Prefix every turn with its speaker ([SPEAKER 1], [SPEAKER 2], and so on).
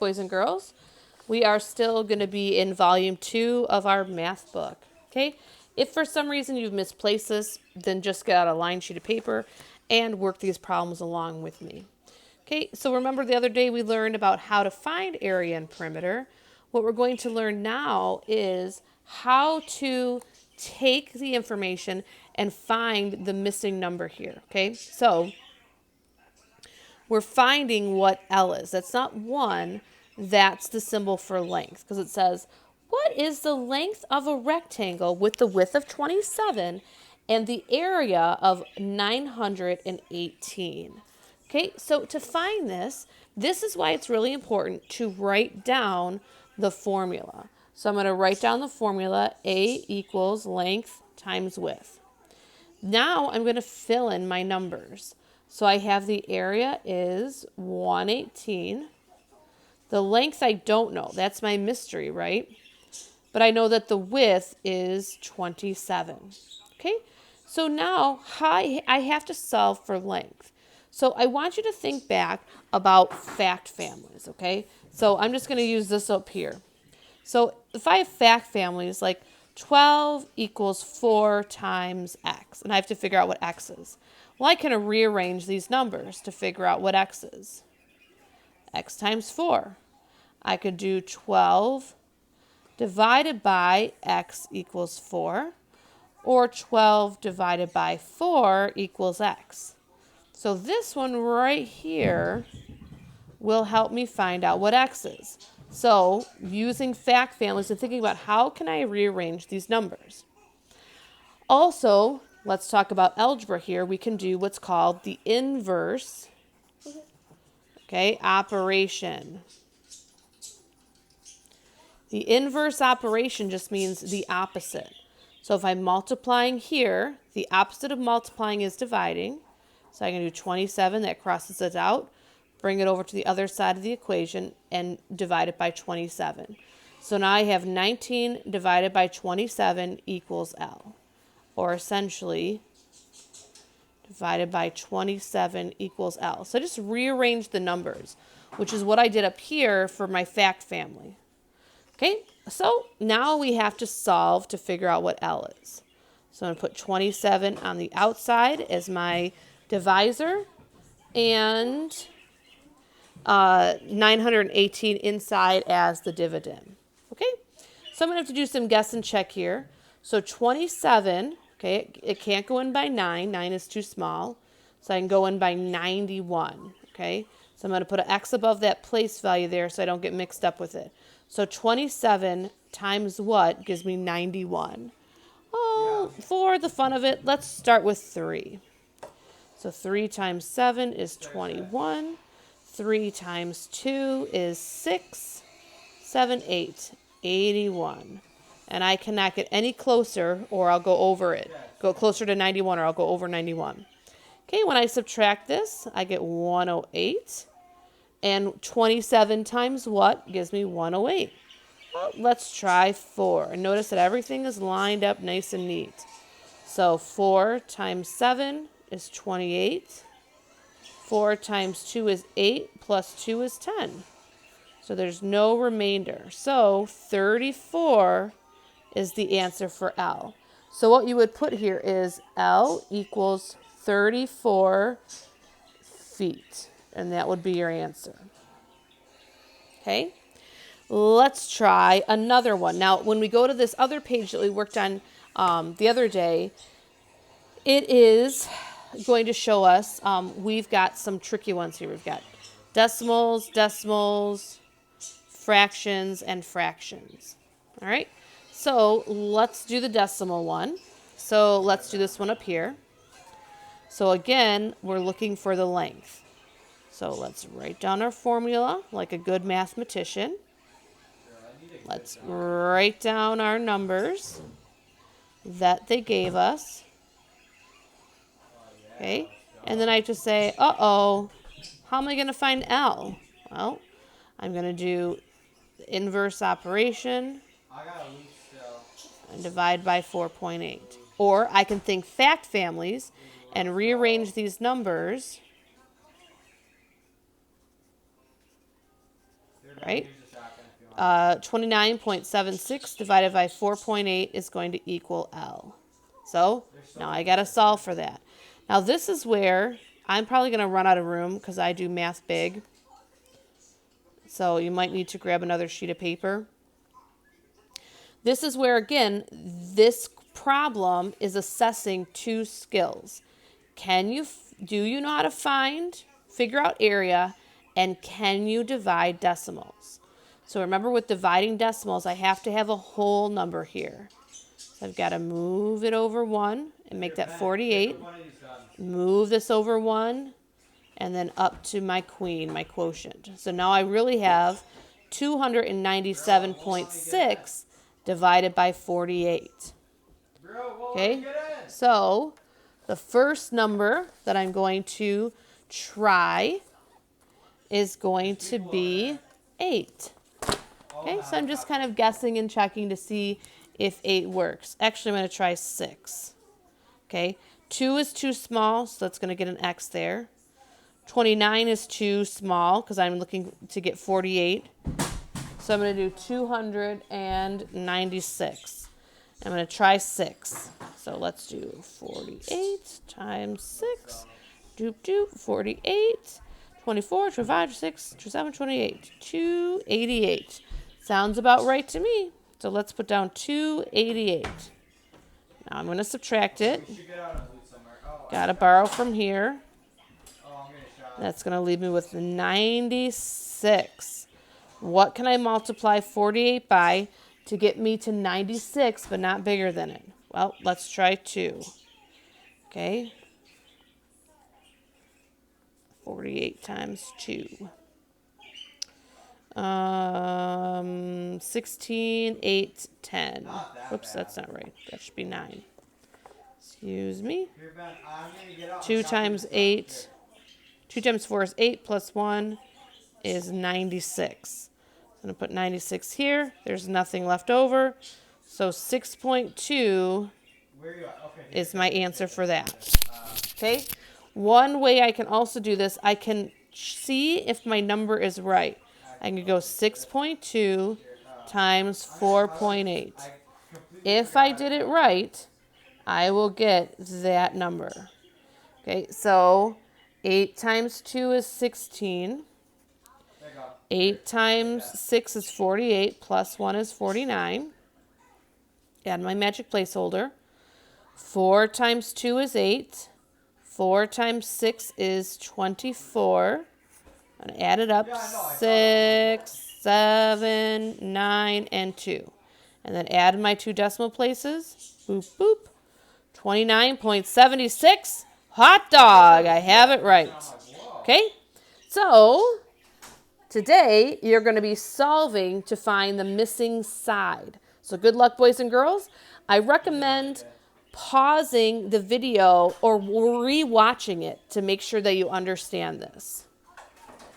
[SPEAKER 1] boys and girls. We are still going to be in volume 2 of our math book. Okay? If for some reason you've misplaced this, then just get out a line sheet of paper and work these problems along with me. Okay, so remember the other day we learned about how to find area and perimeter. What we're going to learn now is how to take the information and find the missing number here. Okay, so we're finding what L is. That's not 1, that's the symbol for length, because it says, what is the length of a rectangle with the width of 27 and the area of 918? Okay, so to find this is why it's really important to write down the formula. So I'm going to write down the formula, A equals length times width. Now I'm going to fill in my numbers. So I have the area is 118. The length I don't know. That's my mystery, right? But I know that the width is 27. Okay? So now I have to solve for length. So I want you to think back about fact families, okay? So I'm just going to use this up here. So if I have fact families like 12 equals 4 times x, and I have to figure out what x is. Well, I can rearrange these numbers to figure out what x is. X times 4. I could do 12 divided by x equals 4, or 12 divided by 4 equals x. So this one right here will help me find out what x is. So using fact families and thinking about how can I rearrange these numbers. Also, let's talk about algebra here. We can do what's called the inverse, operation. The inverse operation just means the opposite. So if I'm multiplying here, the opposite of multiplying is dividing. So I can do 27, that crosses it out, bring it over to the other side of the equation and divide it by 27. So now I have 19 divided by 27 equals L, or essentially divided by 27 equals L. So I just rearrange the numbers, which is what I did up here for my fact family. Okay, so now we have to solve to figure out what L is. So I'm going to put 27 on the outside as my divisor and 918 inside as the dividend. Okay, so I'm going to have to do some guess and check here. So 27, okay, it can't go in by 9. 9 is too small. So I can go in by 91, okay. So I'm going to put an X above that place value there so I don't get mixed up with it. So 27 times what gives me 91? Oh, for the fun of it, let's start with 3. So 3 times 7 is 21. 3 times 2 is 6. 7, 8, 81. And I cannot get any closer or I'll go over it. Go closer to 91 or I'll go over 91. Okay, when I subtract this, I get 108. And 27 times what gives me 108? Well, let's try 4. And notice that everything is lined up nice and neat. So 4 times 7 is 28. 4 times 2 is 8, plus 2 is 10. So there's no remainder. So 34 is the answer for L. So what you would put here is L equals 34 feet. And that would be your answer. Okay, let's try another one. Now, when we go to this other page that we worked on the other day, it is going to show us, we've got some tricky ones here. We've got decimals, fractions, and fractions. All right, so let's do the decimal one. So let's do this one up here. So again, we're looking for the length. So let's write down our formula like a good mathematician. Let's write down our numbers that they gave us. Okay, and then I just say, uh-oh, how am I going to find L? Well, I'm going to do the inverse operation and divide by 4.8. Or I can think fact families and rearrange these numbers right? 29.76 divided by 4.8 is going to equal L. So now I got to solve for that. Now this is where I'm probably going to run out of room because I do math big. So you might need to grab another sheet of paper. This is where, again, this problem is assessing two skills. Do you know how to figure out area, and can you divide decimals? So remember, with dividing decimals, I have to have a whole number here. So I've got to move it over 1 and make that 48. Move this over 1 and then up to my queen, my quotient. So now I really have 297.6 divided by 48. Okay, so the first number that I'm going to try is going to be 8. Okay, so I'm just kind of guessing and checking to see if 8 works. Actually, I'm going to try 6. Okay, 2 is too small, so that's going to get an X there. 29 is too small because I'm looking to get 48. So I'm going to do 296. I'm going to try 6. So let's do 48 times 6. Doop doop, 48. 24, 25, 26, 27, 28. 288. Sounds about right to me. So let's put down 288. Now I'm going to subtract it. Got to borrow from here. That's going to leave me with 96. What can I multiply 48 by to get me to 96 but not bigger than it? Well, let's try 2. Okay. 48 times 2. 16, 8, 10. Whoops, that's not right. That should be 9. Excuse me. 2 times 8. 2 times 4 is 8 plus 1 is 96. I'm going to put 96 here. There's nothing left over. So 6.2 is my answer for that. Okay? One way I can also do this, I can see if my number is right. I can go 6.2 times 4.8. If I did it right, I will get that number. Okay, so 8 times 2 is 16. 8 times 6 is 48, plus 1 is 49. Add my magic placeholder. 4 times 2 is 8. 4 times 6 is 24. I'm going to add it up. 6, 7, 9, and 2. And then add my 2 decimal places. Boop, boop. 29.76. Hot dog. I have it right. Okay? So today, you're going to be solving to find the missing side. So good luck, boys and girls. I recommend pausing the video or re-watching it to make sure that you understand this.